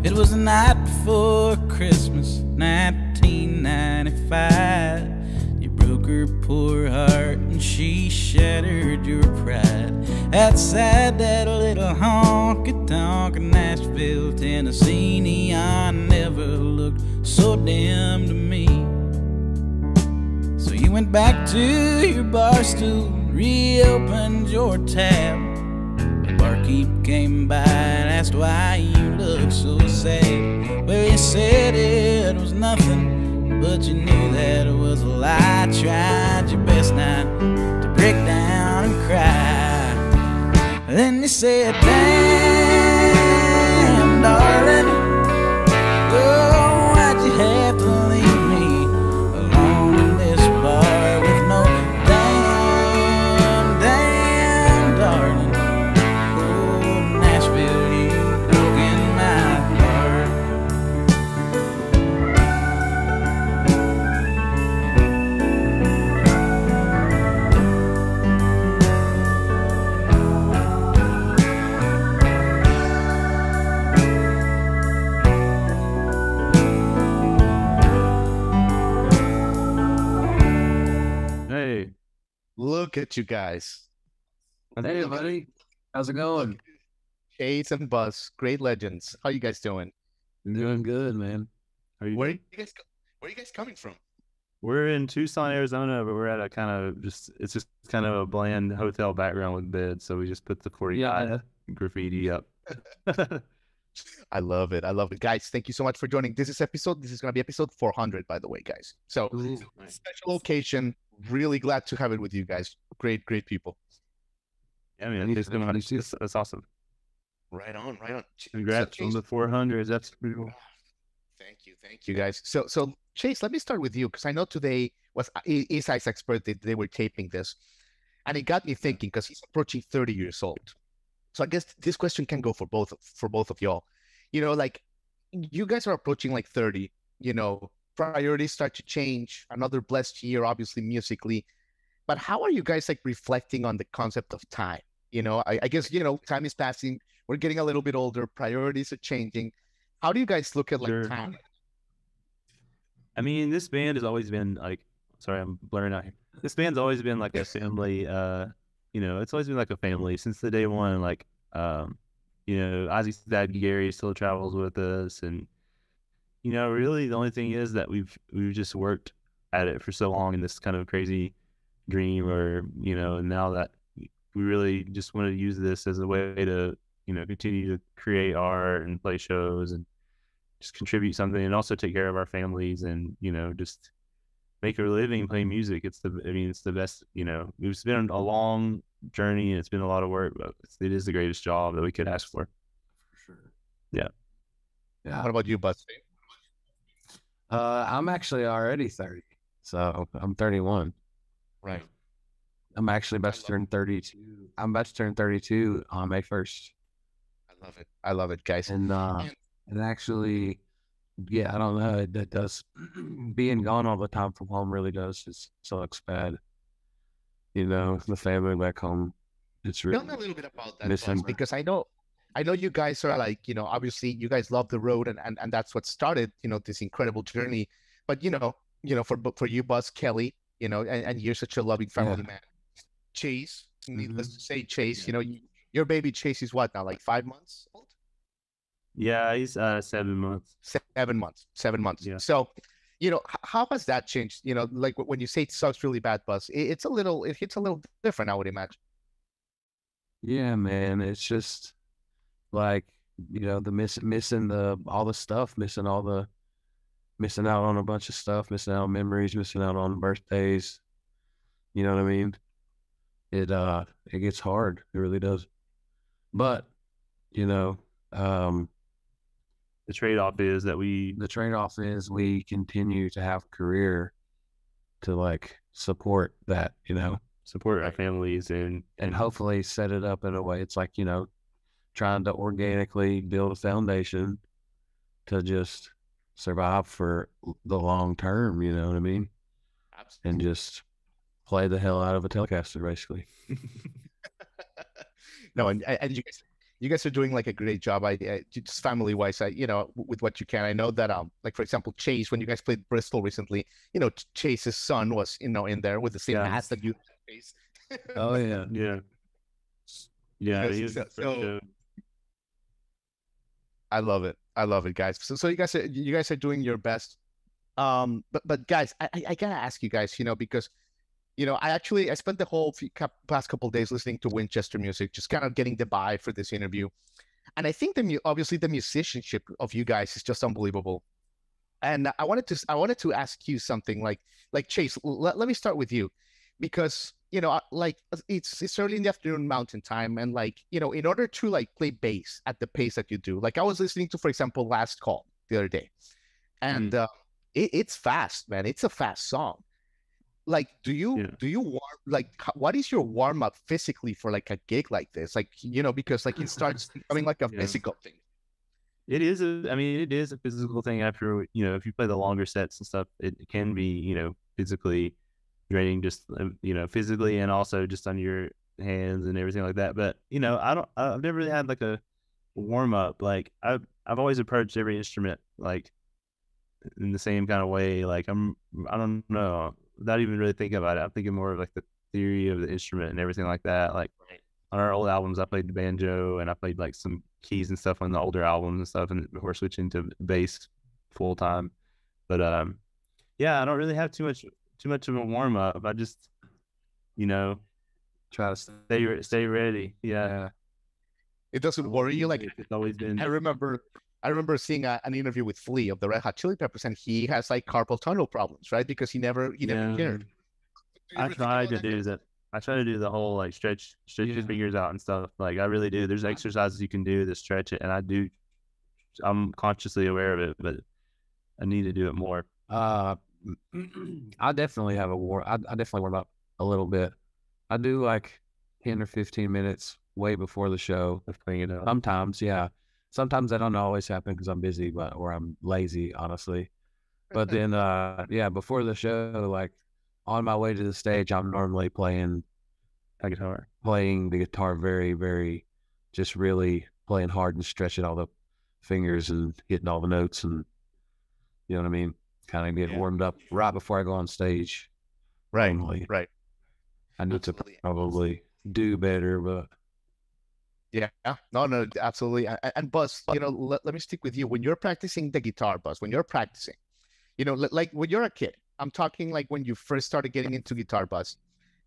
It was the night before Christmas, 1995. You broke her poor heart and she shattered your pride. Outside that little honky-tonk in Nashville, Tennessee, neon never looked so dim to me. So you went back to your bar stool, reopened your tab. The barkeep came by and asked why you looked so sad. Well, you said it was nothing, but you knew that it was a lie. Tried your best not to break down and cry. Then you said, damn, darling, oh, why'd you have to leave me alone in this bar with no damn, damn, darling. Oh, Nashville, you've broken my heart. Hey, Look at you guys. hey, buddy. How's it going? Chase and Buzz, great legends. How you guys doing? I'm doing good, man. How are you Where doing? are you guys coming from? We're in Tucson, Arizona, but we're at a kind of it's just kind of a bland hotel background with beds. So we just put the 45 graffiti up. I love it. I love it. Guys, thank you so much for joining. This is going to be episode 400, by the way, guys. So special occasion. Really glad to have it with you guys. Great, great people. Yeah, man, that's awesome. Right on, right on. Congrats on the 400s. That's pretty cool. Thank you, guys. So Chase, let me start with you because I know today is Isaac's birthday. They were taping this, and it got me thinking because he's approaching 30 years old. So I guess this question can go for both of y'all. You know, like you guys are approaching like 30. You know, priorities start to change. Another blessed year, obviously musically. But how are you guys like reflecting on the concept of time? You know, I guess time is passing. We're getting a little bit older. Priorities are changing. How do you guys look at like Sure. time? I mean, this band has always been like, sorry, I'm blurring out here. This band's always been like a family, it's always been like a family since the day one. Like, Ozzy's dad, Gary, still travels with us. And, really the only thing is that we've just worked at it for so long in this kind of crazy dream and now that we really just want to use this as a way to, continue to create art and play shows and just contribute something and also take care of our families and, just make a living playing music. It's the best, it's been a long journey and it's been a lot of work, but it is the greatest job that we could ask for. For sure. Yeah. What about you, Buzz? I'm actually already 30, so I'm 31. Right. I'm actually about to turn 32. I'm about to turn 32 on May 1st. I love it, guys. And actually, yeah, I don't know. That does being gone all the time from home really does just sucks bad. The family back home. It's really Tell me a little bit about that, missing. Buzz, because I know you guys are like, obviously you guys love the road and that's what started, this incredible journey. But for you, Buzz, Kelly, and you're such a loving family man. Chase, needless to say, Chase, your baby Chase is what now, like 5 months old? Yeah, he's 7 months. 7 months. 7 months. Yeah. So, how has that changed? Like when you say it sucks really bad, Buzz, it hits a little different, I would imagine. Yeah, man. It's just like, the missing all the stuff, missing out on a bunch of stuff, missing out on memories, missing out on birthdays. You know what I mean? It gets hard. It really does. But, The trade-off is that we continue to have a career to like support that, support our families and hopefully set it up in a way. It's like, trying to organically build a foundation to just survive for the long term, you know what I mean? Absolutely. And just play the hell out of a Telecaster, basically. No, and you guys, you guys are doing like a great job. Just family wise, with what you can. I know that like for example, Chase, when you guys played Bristol recently, Chase's son was in there with the same Yeah. hat that you face. Oh yeah. Yeah. Yeah. He was So I love it. I love it, guys. So you guys are doing your best. But guys, I gotta ask you guys, because I spent the whole past couple of days listening to Winchester music, just kind of getting the vibe for this interview. And I think obviously the musicianship of you guys is just unbelievable. And I wanted to ask you something like Chase. Let me start with you, because like it's early in the afternoon mountain time, and like in order to like play bass at the pace that you do, like I was listening to, for example, Last Call the other day, and it's fast, man. It's a fast song. Like, do you warm, like what is your warm up physically for like a gig like this? Like, because like it starts becoming like a physical thing. It is it is a physical thing after, if you play the longer sets and stuff, it can be, physically draining, just, physically, and also just on your hands and everything like that. But, I've never really had like a warm up. Like I've always approached every instrument like in the same kind of way. Like I don't know, without even really thinking about it, I'm thinking more of like the theory of the instrument and everything like that. Like on our old albums, I played the banjo and I played like some keys and stuff on the older albums and stuff, and before switching to bass full time. But yeah, I don't really have too much of a warm up. I just, Try to stay ready. Yeah. It doesn't worry you. Like It's always been. I remember seeing an interview with Flea of the Red Hot Chili Peppers, and he has like carpal tunnel problems, right? Because he never cared. I tried to do that. I try to do the whole like stretch your fingers out and stuff. Like I really do. There's exercises you can do to stretch it, and I do. I'm consciously aware of it, but I need to do it more. I definitely have I definitely warm up a little bit. I do like 10 or 15 minutes way before the show. Sometimes, yeah. Sometimes that don't always happen because I'm busy, or I'm lazy, honestly. But then, yeah, before the show, like on my way to the stage, I'm normally playing the guitar very, very, just really playing hard and stretching all the fingers and hitting all the notes, and you know what I mean? Kind of get warmed up right before I go on stage. Right, normally. right. I need to probably do better, but yeah, no, absolutely. And Buzz, let me stick with you. When you're practicing the guitar, Buzz, when you're practicing, like when you're a kid, I'm talking like when you first started getting into guitar, Buzz,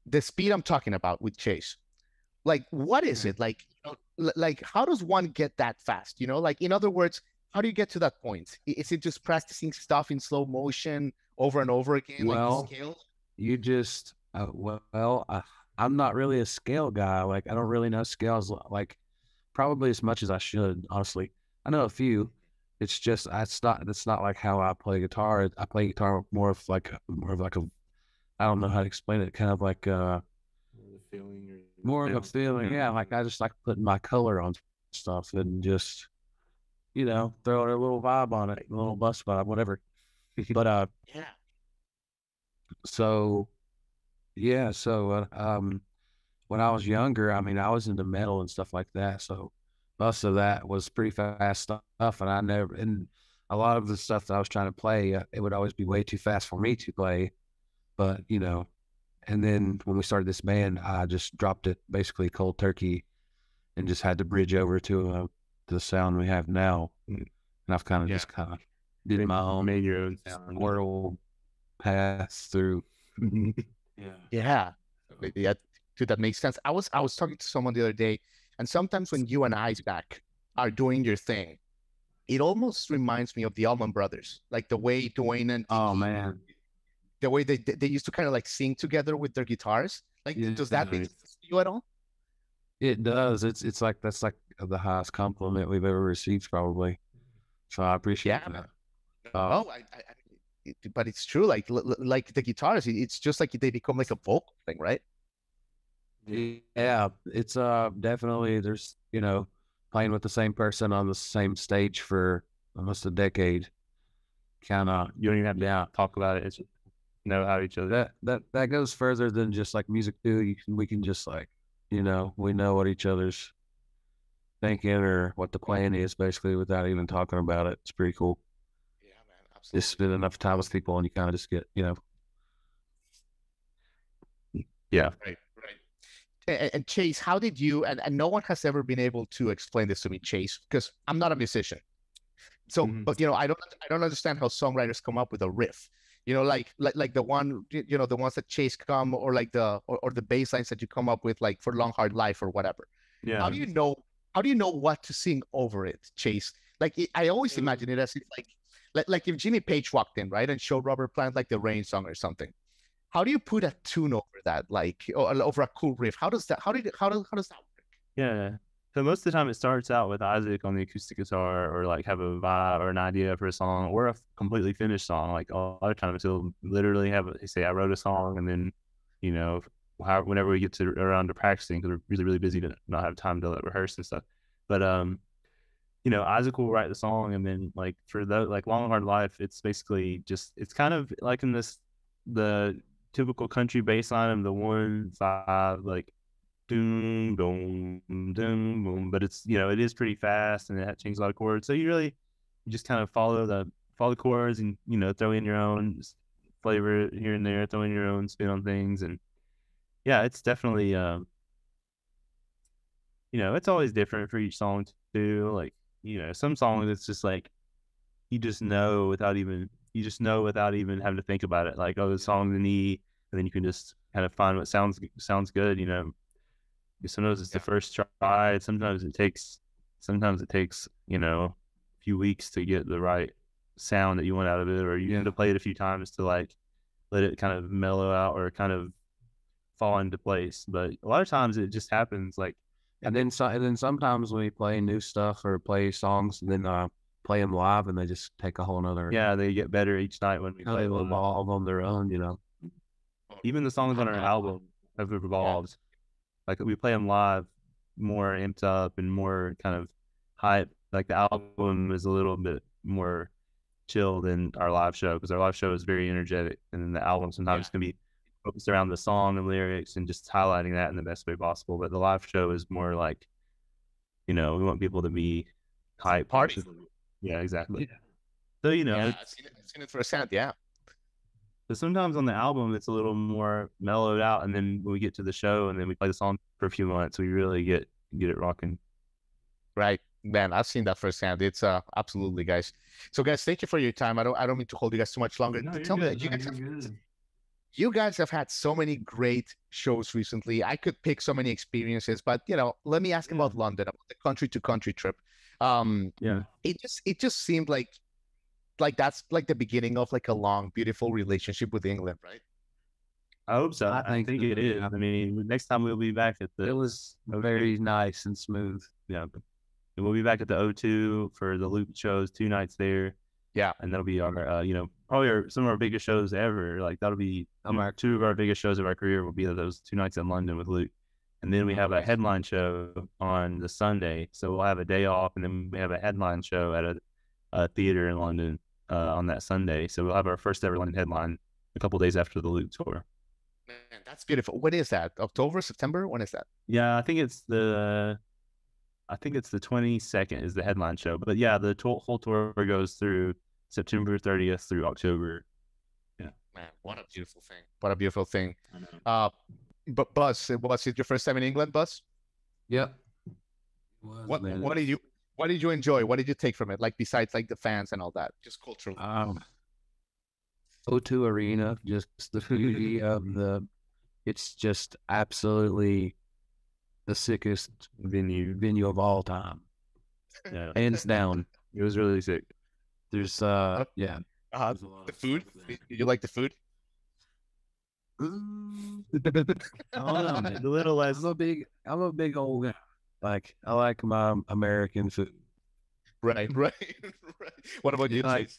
the speed I'm talking about with Chase, like what is it like? Like how does one get that fast? Like in other words, how do you get to that point? Is it just practicing stuff in slow motion over and over again, like the scales? You just I'm not really a scale guy. Like I don't really know scales like probably as much as I should, honestly. I know a few. It's just that's not like how I play guitar. I play guitar more of like a I don't know how to explain it, kind of like more of a feeling. Yeah, like I just like putting my color on stuff and just throw a little vibe on it, a little bus vibe, whatever. But yeah. So yeah, so when I was younger, I mean, I was into metal and stuff like that. So most of that was pretty fast stuff, and a lot of the stuff that I was trying to play, it would always be way too fast for me to play. But and then when we started this band, I just dropped it basically cold turkey, and just had to bridge over to the sound we have now. And I've kind of just kind of did my own, made your own sound, world path through. Yeah. Dude, that makes sense. I was talking to someone the other day, and sometimes when you and Isaac are doing your thing, it almost reminds me of the Allman Brothers, like the way Dwayne and man, the way they used to kind of like sing together with their guitars. Like, does that make sense to you at all? It does. It's like that's like the highest compliment we've ever received, probably. So I appreciate that. But it's true. Like the guitars, it's just like they become like a vocal thing, right? Yeah, it's definitely there's playing with the same person on the same stage for almost a decade. Kind of you don't even have to talk about it. It's know how each other. That goes further than just like music too. We can just like we know what each other's thinking or what the plan is, basically, without even talking about it. It's pretty cool. Yeah, man, Just absolutely. spend enough time with people, and you kind of just get, Yeah. Right, right. And Chase, how did you? And no one has ever been able to explain this to me, Chase, because I'm not a musician. So, Mhm. but I don't understand how songwriters come up with a riff. Like the one, the ones that Chase come, or like or the bass lines that you come up with, like for Long Hard Life or whatever. Yeah. How do you know? How do you know what to sing over it, Chase? Like I always imagine it as if like if Jimmy Page walked in, right, and showed Robert Plant like the Rain song or something. How do you put a tune over that, like, or over a cool riff? How does that? How does that work? Yeah. So most of the time it starts out with Isaac on the acoustic guitar, or like have a vibe or an idea for a song, or a completely finished song. Like a lot of times he'll literally say, I wrote a song, and then, whenever we get to around to practicing, because we're really, really busy to not have time to rehearse and stuff. But, Isaac will write the song, and then like for the like Long Hard Life, it's basically it's kind of like in the typical country bass line of the 1-5, like doom, boom, doom, boom. But it's, it is pretty fast, and it changes a lot of chords. So you just kind of follow the chords, and, throw in your own flavor here and there, throw in your own spin on things. And yeah, it's definitely, it's always different for each song too. Like, some songs it's just like, you just know without even having to think about it. Like, oh, the song's in E, and then you can just kind of find what sounds good, Sometimes it's the first try. Sometimes it takes, a few weeks to get the right sound that you want out of it, or you have to play it a few times to like let it kind of mellow out or kind of fall into place. But a lot of times it just happens. Like, and then sometimes we play new stuff or play songs, and then play them live, and they just take a whole nother. yeah, they get better each night when we play They live. evolve on their own, Even the songs on our album have evolved. Like, we play them live more amped up and more kind of hype. Like, the album is a little bit more chill than our live show, because our live show is very energetic, and then the album sometimes can be focused around the song and lyrics and just highlighting that in the best way possible. But the live show is more like, we want people to be hype. Party. Yeah, exactly. So, I've seen it firsthand. Yeah. so sometimes on the album it's a little more mellowed out, and then when we get to the show and then we play the song for a few months, we really get it rocking. Right, man. I've seen that firsthand. It's absolutely, guys. So, guys, thank you for your time. I don't mean to hold you guys too much longer. No, Tell me that you guys have had so many great shows recently. I could pick so many experiences, but let me ask about London, about the country to country trip. Yeah. It just seemed like that's like the beginning of like a long, beautiful relationship with England, right? I hope so. I I think it is. I mean, next time we'll be back at the. It was very nice and smooth. Yeah. And we'll be back at the O2 for the Loop shows, 2 nights there. Yeah. And that'll be our, probably some of our biggest shows ever. Like, that'll be 2 of our biggest shows of our career will be those 2 nights in London with Luke. And then we have a headline show on the Sunday. So we'll have a day off, and then we have a headline show at a theater in London on that Sunday. So we'll have our first ever London headline a couple days after the Luke tour. Man, that's beautiful. When is that? October, September? When is that? Yeah, I think it's the 22nd is the headline show. But yeah, the whole tour goes through September 30th through October. Yeah. Man, what a beautiful thing. What a beautiful thing. I know. But Buzz, was it your first time in England, Buzz? Yep. What did you enjoy? What did you take from it? Like, besides like the fans and all that, just culturally. O2 Arena, just the beauty of it's just absolutely the sickest venue of all time. Yeah. Hands down. It was really sick. There's the food. Did you like the food? The little less. I'm a big old guy. Like, I like my American food. Right. What about you? Like,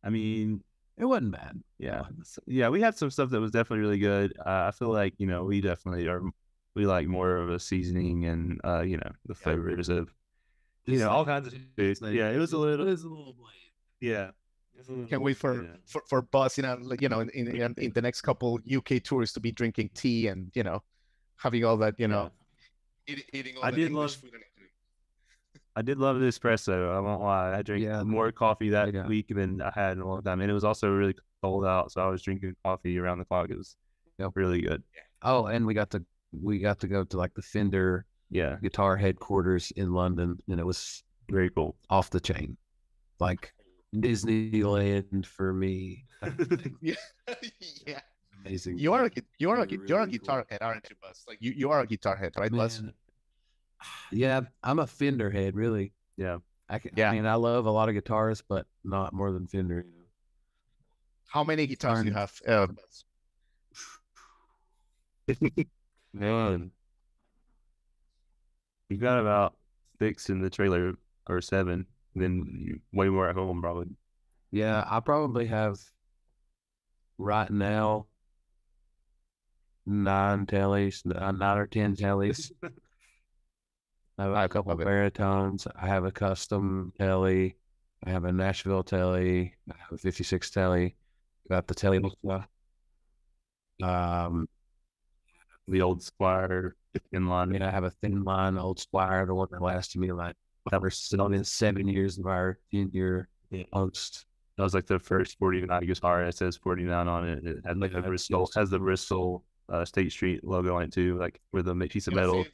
I mean, it wasn't bad. Yeah, we had some stuff that was definitely really good. I feel like, we definitely we like more of a seasoning and the flavors of all kinds of foods. Yeah, it was a little bland. Yeah. Can't wait for Buzz, in the next couple UK tours to be drinking tea and having all that, eating all that English food. I did love the espresso. I won't lie. I drank more coffee that Yeah. week than I had in a long time, and it was also really cold out, so I was drinking coffee around the clock. It was really good. Oh, and we got to go to like the Fender Yeah, guitar headquarters in London, and it was very cool. off the chain, like Disneyland for me. Yeah. Yeah. Amazing. You are a Really guitar head, aren't you, Buzz? Like you are a guitar head, right, Buzz? Man, yeah, I'm a Fender head, really. Yeah. Yeah. I mean, I love a lot of guitars, but not more than Fender. How many guitars do you have, Buzz? Man, you got about 6 in the trailer or 7, then way more at home probably. Yeah, I probably have right now 9 or 10 tellies. I have a couple of baritones. I have a custom telly. I have a Nashville telly. I have a 56 telly. Got the telly. The old Squire inline. I mean, I have a thin line old Squire, the one that lasted me like over 7 years of our 10-year post. That was like the first 49 guitar. It says 49 on it. It had like a Bristol, has the Bristol State Street logo on it too, like with a piece of metal.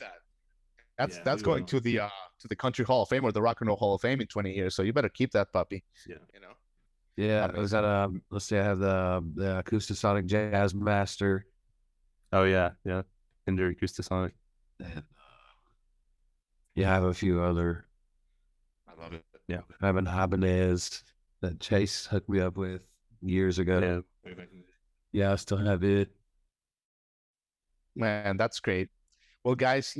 That's going to the Country Hall of Fame or the Rock and Roll Hall of Fame in 20 years. So you better keep that puppy. Yeah. You know. Yeah, it was at let's see, I have the Acoustasonic Jazz Master. Oh yeah, Fender Acoustasonic. And, yeah, I have a few other. I love it. Yeah, I have an Ibanez that Chase hooked me up with years ago. Yeah, I still have it. Man, that's great. Well, guys,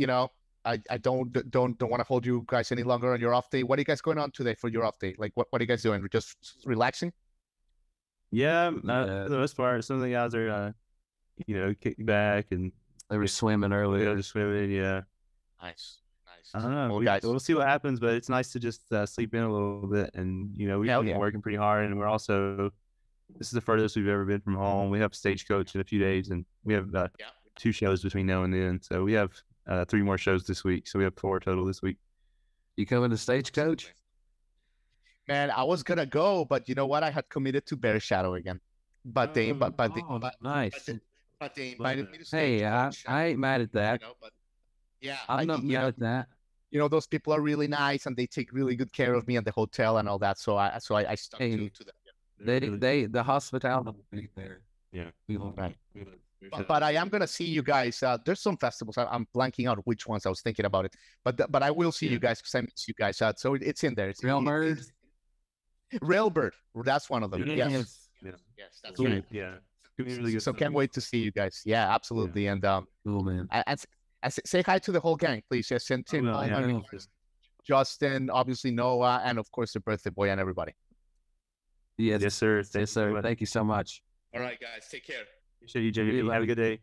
I don't want to hold you guys any longer on your off day. What are you guys going on today for your off day? Like, what are you guys doing? We're just relaxing? Yeah, for the most part, some of the guys are, kicking back and they were swimming earlier. Just swimming, yeah. Nice. I don't know. Well, We'll see what happens, but it's nice to just sleep in a little bit. And, we've been working pretty hard, and we're also, this is the furthest we've ever been from home. We have Stagecoach in a few days, and we have 2 shows between now and then. So we have 3 more shows this week. So we have 4 total this week. You coming to Stagecoach? Man, I was gonna go, but you know what? I had committed to Bear Shadow again. But they nice. But they invited me to Hey, I ain't mad at that. But yeah, I'm not mad at that. Those people are really nice and they take really good care of me and the hotel and all that. So I stuck to them. The hospitality there. Yeah. Right. But I am gonna see you guys. There's some festivals. I'm blanking out which ones. I was thinking about it, but I will see you guys because I miss you guys. So it's in there. It's Railbird. Railbird. That's one of them. Yes. Yes, that's cool. right. Yeah. Really good. So can't wait to see you guys. Yeah, absolutely. Yeah. And cool, man. And say hi to the whole gang, please. Yes, send Tim, Justin, obviously Noah, and of course the birthday boy and everybody. Yes, sir. Yes, sir. Thank you so much. All right, guys. Take care. Appreciate you, JP. Have a good day.